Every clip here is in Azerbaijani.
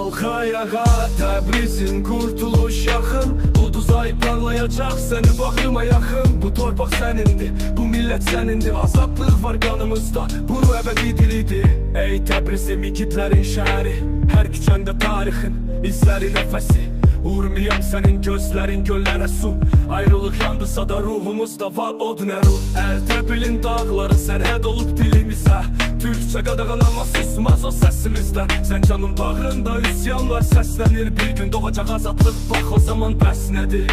Kalk ayağa, Təbrizin kurtuluş yaxın. Ulduz ay parlayacaq, səni bağrıma yaxın. Bu torpaq sənindir, bu millət sənindir. Azadlıq var qanımızda, bunu əbədi dilidir. Ey Təbrizim, igidlərin şəhəri, hər küçəndə tarixin izləri, nəfəsi. Vurmayam sənin gözlərin göllərə su. Ayrılıq yandısa da ruhumuzda var odunə ruh. Ərdəbilin dağları sərhəd olub dilimizə. Türkçə qadağanama susmaz o səsimizdən. Zəncanın bağrında üsyanlar səslənir. Bir gün doğacaq azadlıq, bax o zaman bəs nədir?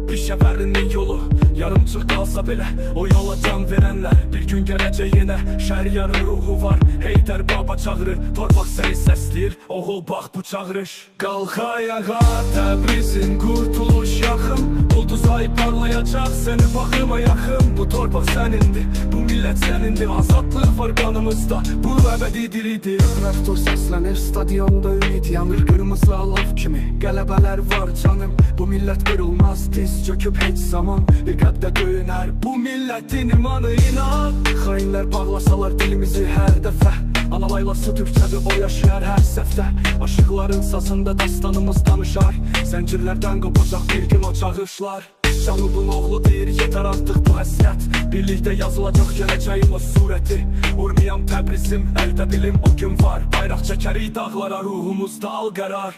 Pişəvərinin yolu yarımçıq qalsa belə, o yola can verənlər bir gün gələcək yenə. Şəryarın ruhu var, Heydər Baba çağırır. Torpaq səni səsləyir, oğul bax bu çağırış. Qalx ayağa, Təbrizin kurtuluş yaxın. Ulduz ay parlayacaq, səni bağrıma yaxın. Bu torpaq sənindir, bu millət sənindir. Azadlıq var qanımızda, bu əbədi dilidir. Traktor səslənir, stadionda ümid yanır. Qırmızı alav kimi qələbələr var canım. Bu millət qırılmaz, diz çöküb heç zaman bir qəddə döyünər. Bu millətin imanı inan. Xainlər bağlasalar dilimizi hər dəfə, ana laylası türkçədir, o yaşayar hər səfdə. Aşıqların sazında dastanımız danışar. Zəncirlərdən qopacaq bir gün o çağırışlar. Canubun oğlu deyir, yetər artıq bu həsrət. Birlikdə yazılacaq gələcəyin o surəti. Vurmayam Təbrizim, Ərdəbilim o gün var. Bayraq çəkərik dağlara, ruhumuzda al qərar.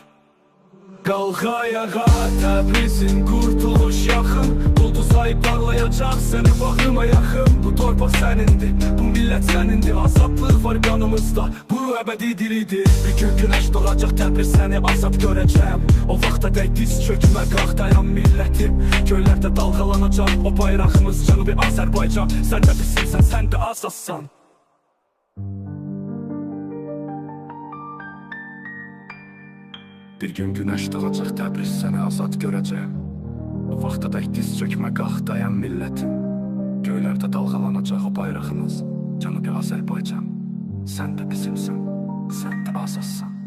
Qalx ayağa, Təbrizin kurtuluş yaxın. Ulduz ay parlayacaq, səni bağrıma yaxın. Bu torpaq sənindir, bu millət sənindir. Azadlıq var qanımızda, bu əbədi dilidir. Bir gün günəş doğacaq, Təbriz səni azad görəcəm. O vaxta dək diz çökmə, qalx dayan millətim. Göylərdə dalğalanacaq o bayrağımız, Cənubi Azərbaycan. Sən də bizimsən, sən də azadsan. Bir gün günəş doğacaq, Təbriz səni azad görəcəm. O vaxta dək diz çökmə, qalx dayan millətim. Göylərdə dalğalanacaq o bayrağımız, Cənubi Azərbaycan. Sən də bizimsən, sən də azadsan.